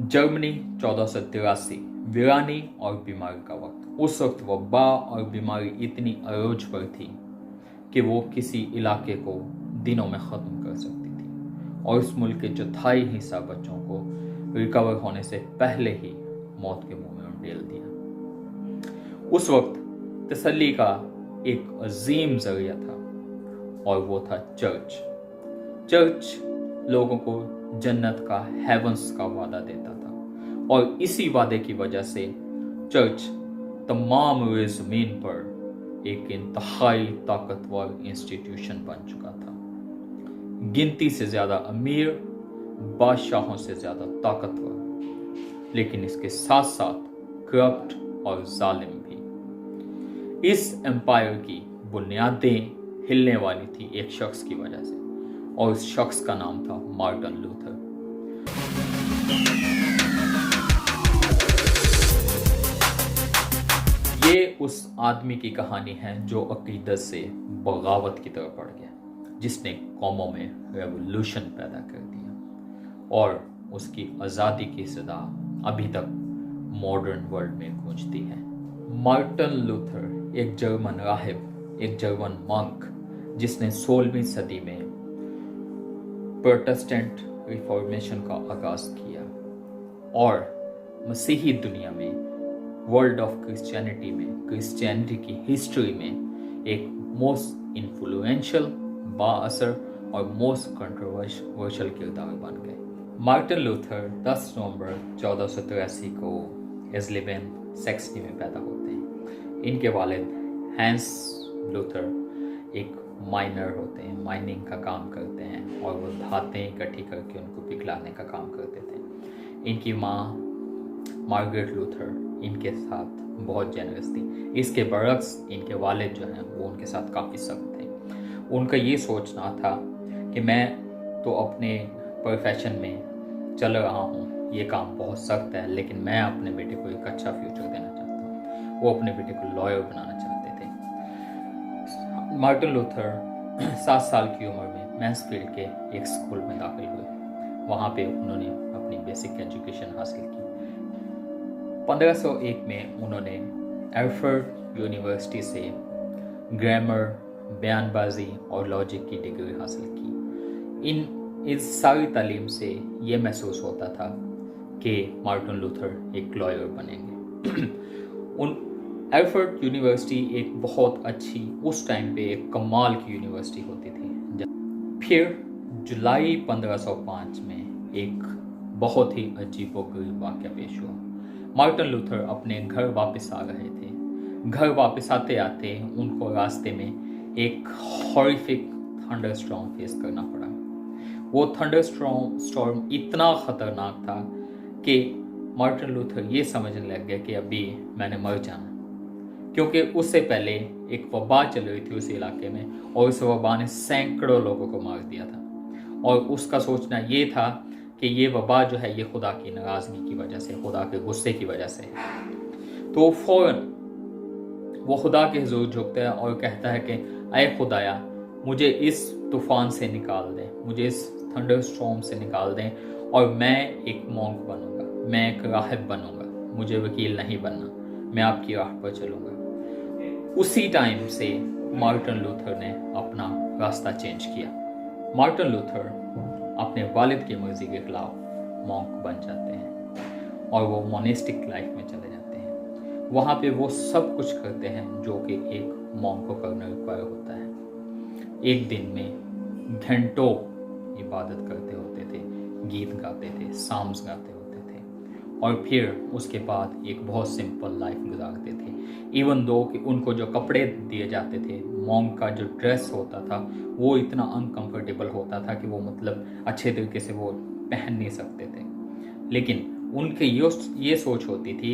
Germany 1483 वीरानी और बीमारी का वक्त। उस वक्त वबा और बीमारी इतनी अरोज पर थी कि वो किसी इलाके को दिनों में ख़त्म कर सकती थी और इस मुल्क के चौथाई हिस्सा बच्चों को रिकवर होने से पहले ही मौत के मुंह में उंडेल दिया। उस वक्त तसल्ली का एक अजीम जरिया था और वो था चर्च। चर्च लोगों को जन्नत का, हेवंस का वादा देता था और इसी वादे की वजह से चर्च तमाम ज़मीन पर एक इंतहाई ताकतवर इंस्टीट्यूशन बन चुका था। गिनती से ज्यादा अमीर, बादशाहों से ज्यादा ताकतवर, लेकिन इसके साथ साथ करप्ट और जालिम भी। इस एम्पायर की बुनियादें हिलने वाली थी एक शख्स की वजह से और उस शख्स का नाम था मार्टिन लूथर। ये उस आदमी की कहानी है जो अकीदत से बगावत की तरफ बढ़ गया, जिसने कौमों में रेवोल्यूशन पैदा कर दिया और उसकी आज़ादी की सदा अभी तक मॉडर्न वर्ल्ड में गूंजती है। मार्टिन लूथर एक जर्मन राहिब, एक जर्मन मंक, जिसने 16वीं सदी में प्रोटेस्टेंट रिफॉर्मेशन का आगाज किया और मसीही दुनिया में, वर्ल्ड ऑफ क्रिश्चियनिटी में, क्रिश्चियनिटी की हिस्ट्री में एक मोस्ट इन्फ्लुएंशियल, बाअसर और मोस्ट कंट्रोवर्शियल किरदार बन गए। मार्टिन लूथर 10 नवंबर 1483 को एज़लिवेन, सैक्सनी में पैदा होते हैं। इनके वालिद हैंस लूथर एक माइनर होते हैं, माइनिंग का काम करते हैं और वो धातें इकट्ठी करके उनको पिघलाने का काम करते थे। इनकी माँ मार्गरेट लूथर इनके साथ बहुत जेनरस थी। इसके बरक्स इनके वालिद जो हैं वो उनके साथ काफ़ी सख्त थे। उनका ये सोचना था कि मैं तो अपने प्रोफेशन में चल रहा हूँ, ये काम बहुत सख्त है, लेकिन मैं अपने बेटे को एक अच्छा फ्यूचर देना चाहता हूँ। वो अपने बेटे को लॉयर बनाना चाहते थे। मार्टिन लूथर 7 साल की उम्र में मैंसफील्ड के एक स्कूल में दाखिल हुए। वहाँ पे उन्होंने अपनी बेसिक एजुकेशन हासिल की। 1501 में उन्होंने एर्फर्ट यूनिवर्सिटी से ग्रामर, बयानबाजी और लॉजिक की डिग्री हासिल की। इस सारी तालीम से ये महसूस होता था कि मार्टिन लूथर एक लॉयर बनेंगे। एर्फर्ट यूनिवर्सिटी एक बहुत अच्छी, उस टाइम पे एक कमाल की यूनिवर्सिटी होती थी। फिर जुलाई 1505 में एक बहुत ही अजीबोगरीब वाक़या पेश हुआ। मार्टिन लूथर अपने घर वापस आ रहे थे। घर वापस आते आते उनको रास्ते में एक हॉरिफिक थंडरस्टॉर्म फेस करना पड़ा। वो थंडरस्टॉर्म इतना ख़तरनाक था कि मार्टिन लूथर ये समझने लग गया कि अभी मैंने मर जाना, क्योंकि उससे पहले एक वबा चल रही थी उस इलाके में और उस वबा ने सैकड़ों लोगों को मार दिया था और उसका सोचना ये था कि ये वबा जो है ये खुदा की नाराज़गी की वजह से, खुदा के गुस्से की वजह से। तो फौरन वो खुदा के हुजूर झुकता है और कहता है कि अय खुदाया, मुझे इस तूफ़ान से निकाल दें, मुझे इस थंडरस्टॉर्म से निकाल दें और मैं एक मॉन्क बनूंगा, मैं एक राहिब बनूंगा, मुझे वकील नहीं बनना, मैं आपकी राह पर चलूंगा। उसी टाइम से मार्टिन लूथर ने अपना रास्ता चेंज किया। मार्टिन लूथर अपने वालिद की मर्जी के खिलाफ मॉन्क बन जाते हैं और वो मोनेस्टिक लाइफ में चले जाते हैं। वहाँ पे वो सब कुछ करते हैं जो कि एक मॉन्क को करना रिक्वायर होता है। एक दिन में घंटों इबादत करते होते थे, गीत गाते थे, साम्स गाते होते थे और फिर उसके बाद एक बहुत सिंपल लाइफ गुजारते थे। इवन दो कि उनको जो कपड़े दिए जाते थे, मॉन्क का जो ड्रेस होता था वो इतना अनकंफर्टेबल होता था कि वो मतलब अच्छे तरीके से वो पहन नहीं सकते थे। लेकिन उनके ये सोच होती थी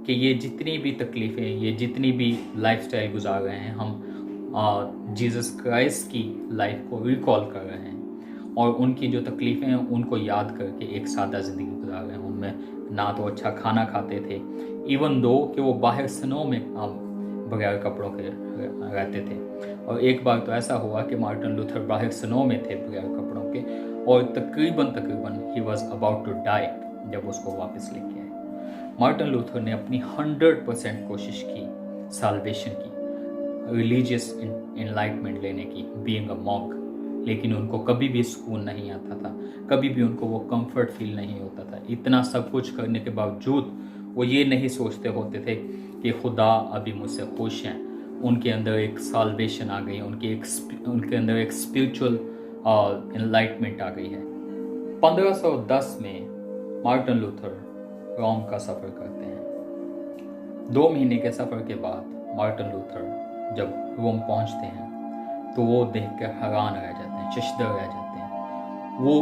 कि ये जितनी भी तकलीफ़ें, ये जितनी भी लाइफस्टाइल गुजार रहे हैं, हम जीसस क्राइस्ट की लाइफ को रिकॉल कर रहे हैं और उनकी जो तकलीफ़ें हैं उनको याद करके एक सादा ज़िंदगी गुजार रहे हैं। उनमें ना तो अच्छा खाना खाते थे, इवन दो कि वो बाहर स्नो में बगैर कपड़ों के रहते थे। और एक बार तो ऐसा हुआ कि मार्टिन लूथर बाहर स्नो में थे बगैर कपड़ों के और तकरीबन he was about to die जब उसको वापस लेके आए। मार्टिन लूथर ने अपनी 100% कोशिश की साल्वेशन की, रिलीजियस एनलाइटमेंट लेने की, बीइंग अ मॉन्क, लेकिन उनको कभी भी सुकून नहीं आता था, कभी भी उनको वो कंफर्ट फील नहीं होता था। इतना सब कुछ करने के बावजूद वो ये नहीं सोचते होते थे कि खुदा अभी मुझसे खुश हैं। उनके अंदर एक साल्वेशन आ गई है, उनके अंदर एक स्पिरिचुअल एनलाइटमेंट आ गई है। 1510 में मार्टिन लूथर रोम का सफ़र करते हैं। 2 महीने के सफ़र के बाद मार्टिन लूथर जब रोम पहुंचते हैं तो वो देखकर हैरान रह जाते हैं, चश्दर रह जाते हैं। वो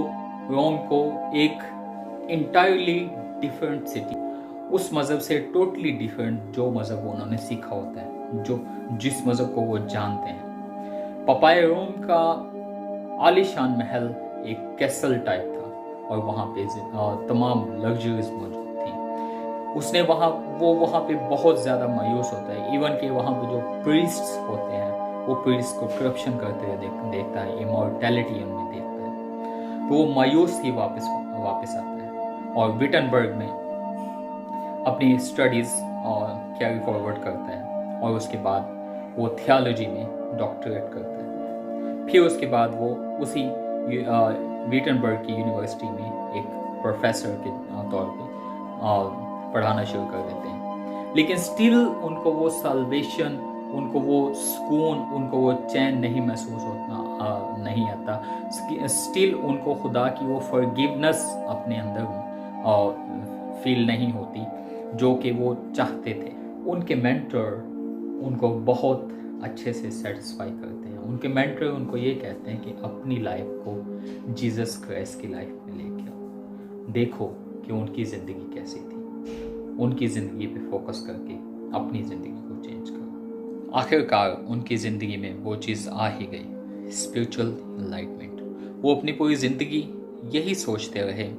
रोम को एक इंटायरली डिफरेंट सिटी, उस मज़हब से टोटली डिफरेंट जो मज़हब उन्होंने सीखा होता है, जिस मज़हब को वो जानते हैं। पपाया रोम का आलीशान महल एक कैसल टाइप था और वहाँ पे तमाम लग्जरीज मौजूद थी। उसने वहाँ पे बहुत ज़्यादा मायूस होता है। इवन कि वहाँ पे जो प्रीस्ट्स होते हैं वो प्रीस्ट को करप्शन करते हुए देखता है, इमॉर्टैलिटी उनमें देखता है, तो वो मायूस ही वापस आता है और विटनबर्ग में अपनी स्टडीज़ कैरी फॉरवर्ड करता है और उसके बाद वो थियोलॉजी में डॉक्टरेट करता है। फिर उसके बाद वो उसी विटनबर्ग की यूनिवर्सिटी में एक प्रोफेसर के तौर पे पढ़ाना शुरू कर देते हैं। लेकिन स्टिल उनको वो साल्वेशन, उनको वो सुकून, उनको वो चैन नहीं महसूस होता, नहीं आता। स्टिल उनको खुदा की वो फॉरगिवनेस अपने अंदर फील नहीं होती जो कि वो चाहते थे। उनके मेंटर उनको बहुत अच्छे से सेटिस्फाई करते हैं। उनके मेंटर उनको ये कहते हैं कि अपनी लाइफ को जीसस क्राइस्ट की लाइफ में लेके आओ, देखो कि उनकी ज़िंदगी कैसी थी, उनकी ज़िंदगी पे फोकस करके अपनी ज़िंदगी को चेंज करो। आखिरकार उनकी ज़िंदगी में वो चीज़ आ ही गई, स्पिरिचुअल एनलाइटमेंट। वो अपनी पूरी ज़िंदगी यही सोचते रहे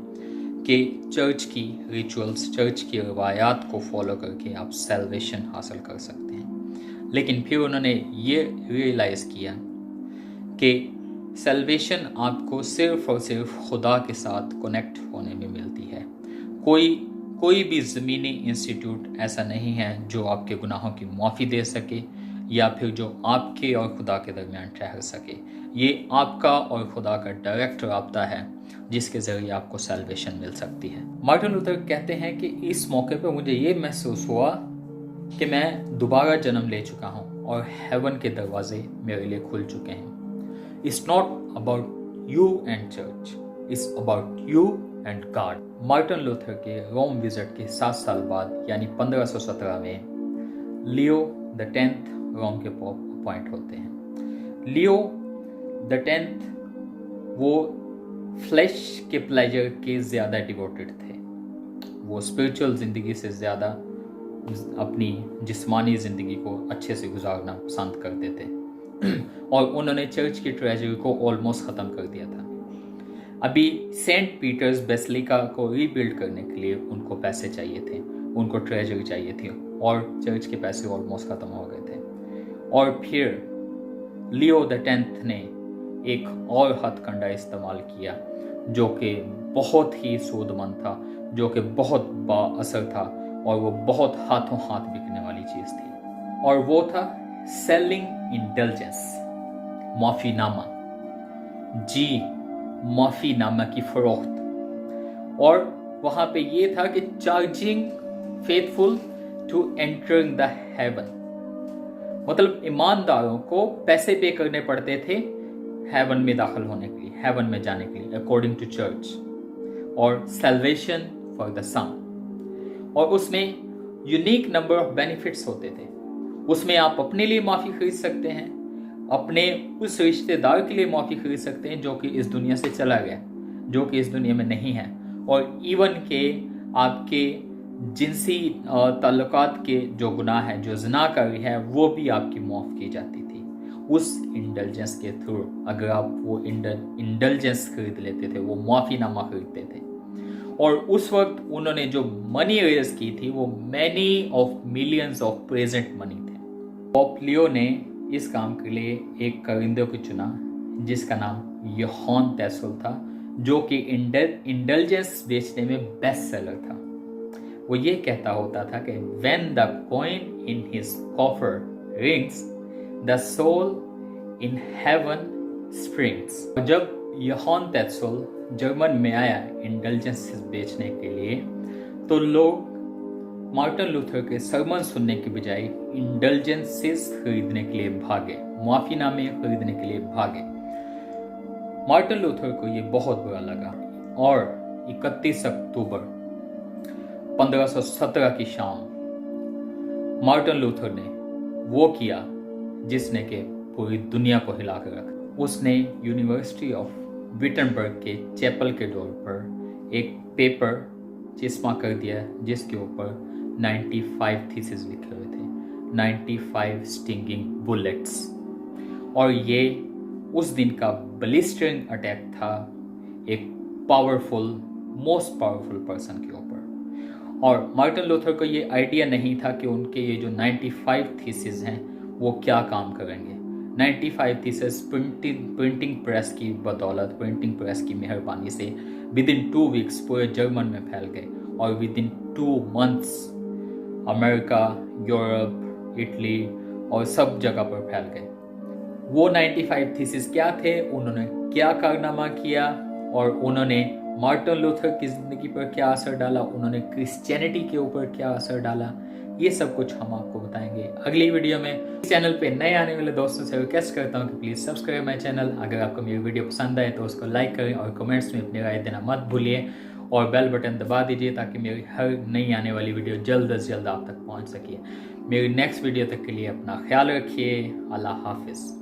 कि चर्च की रिचुअल्स, चर्च की रवायात को फॉलो करके आप सैल्वेशन हासिल कर सकते हैं। लेकिन फिर उन्होंने ये रियलाइज़ किया कि सैल्वेशन आपको सिर्फ और सिर्फ खुदा के साथ कनेक्ट होने में मिलती है। कोई भी ज़मीनी इंस्टीट्यूट ऐसा नहीं है जो आपके गुनाहों की माफ़ी दे सके या फिर जो आपके और खुदा के दरमियान ठहर सके। ये आपका और खुदा का डायरेक्ट राब्ता है जिसके ज़रिए आपको सैल्वेशन मिल सकती है। मार्टिन लूथर कहते हैं कि इस मौके पर मुझे ये महसूस हुआ कि मैं दोबारा जन्म ले चुका हूँ और हेवन के दरवाजे मेरे लिए खुल चुके हैं। It's not about you and church, it's about you and God. Martin Luther के रोम विजिट के 7 साल बाद यानी 1517 में लियो द 10th रोम के पोप अपॉइंट होते हैं। लियो द 10th वो फ्लैश के प्लेजर के ज़्यादा डिवोटेड थे। वो स्पिरिचुअल ज़िंदगी से ज़्यादा अपनी जिस्मानी ज़िंदगी को अच्छे से गुजारना पसंद करते थे और उन्होंने चर्च की ट्रेजरी को ऑलमोस्ट ख़त्म कर दिया था। अभी सेंट पीटर्स बेसिलिका को रीबिल्ड करने के लिए उनको पैसे चाहिए थे, उनको ट्रेजरी चाहिए थी और चर्च के पैसे ऑलमोस्ट ख़त्म हो गए थे। और फिर लियो द 10th ने एक और हथकंडा इस्तेमाल किया जो कि बहुत ही सूदमंद था, जो कि बहुत बाअसर था और वो बहुत हाथों हाथ बिकने वाली चीज़ थी। और वो था सेलिंग इंडल्जेंस, माफ़ीनामा, माफ़ीनामा की फ़रोख्त। और वहाँ पे ये था कि charging faithful to entering the heaven, मतलब ईमानदारों को पैसे पे करने पड़ते थे हेवन में दाखिल होने के लिए, हेवन में जाने के लिए अकॉर्डिंग टू चर्च। और सैल्वेशन फॉर द सम, और उसमें यूनिक नंबर ऑफ बेनिफिट्स होते थे। उसमें आप अपने लिए माफ़ी खरीद सकते हैं, अपने उस रिश्तेदार के लिए माफ़ी खरीद सकते हैं जो कि इस दुनिया से चला गया, जो कि इस दुनिया में नहीं है। और इवन के आपके जिनसी ताल्लुकात के जो गुनाह है, जो ज़िनाकारी है, वो भी आपकी माफ़ की जाती थी उस इंडल्जेंस के थ्रू। अगर आप वो इंडल्जेंस खरीद लेते थे, वो माफ़ीनामा खरीदते थे। और उस वक्त उन्होंने जो मनी रेज की थी वो many of millions of present money थे। पोप लियो ने इस काम के लिए एक करिंदे को चुना जिसका नाम यूहान तैसूल था, जो कि इंडल्जेंस बेचने में बेस्ट सेलर था। वो ये कहता होता था कि when the coin in his coffer rings the soul in heaven springs. जब योहान तेत्सुल जर्मन में आया इंडल्जेंसेस बेचने के लिए, तो लोग मार्टिन लूथर के सरमन सुनने के बजाय इंडल्जेंसेस खरीदने के लिए भागे, मुआफीनामे खरीदने के लिए भागे। मार्टिन लूथर को ये बहुत बुरा लगा और 31 अक्टूबर 1517 की शाम मार्टिन लूथर ने वो किया जिसने के पूरी दुनिया को हिला कर रखा। उसने यूनिवर्सिटी ऑफ विटनबर्ग के चैपल के डोर पर एक पेपर चिस्मा कर दिया जिसके ऊपर 95 थीसिस लिखे हुए थे, 95 स्टिंगिंग बुलेट्स। और ये उस दिन का बलिस्टरिंग अटैक था एक पावरफुल, मोस्ट पावरफुल पर्सन के ऊपर। और मार्टिन लूथर को ये आइडिया नहीं था कि उनके ये जो 95 थीसिस हैं वो क्या काम करेंगे। 95 थीसिस प्रिंटिंग प्रेस की बदौलत, प्रिंटिंग प्रेस की मेहरबानी से विद इन 2 वीक्स पूरे जर्मन में फैल गए और with in 2 months America, Europe, Italy और सब जगह पर फैल गए। वो 95 थीसिस क्या थे, उन्होंने क्या कारनामा किया और उन्होंने मार्टिन लूथर की जिंदगी पर क्या असर डाला, उन्होंने क्रिश्चियनिटी के ऊपर क्या असर डाला, ये सब कुछ हम आपको बताएंगे अगली वीडियो में। इस चैनल पे नए आने वाले दोस्तों से रिक्वेस्ट करता हूँ कि प्लीज़ सब्सक्राइब माय चैनल। अगर आपको मेरी वीडियो पसंद आए तो उसको लाइक करें और कमेंट्स में अपनी राय देना मत भूलिए और बेल बटन दबा दीजिए ताकि मेरी हर नई आने वाली वीडियो जल्द से जल्द आप तक पहुँच सके। मेरी नेक्स्ट वीडियो तक के लिए अपना ख्याल रखिए। अल्लाह हाफिज़।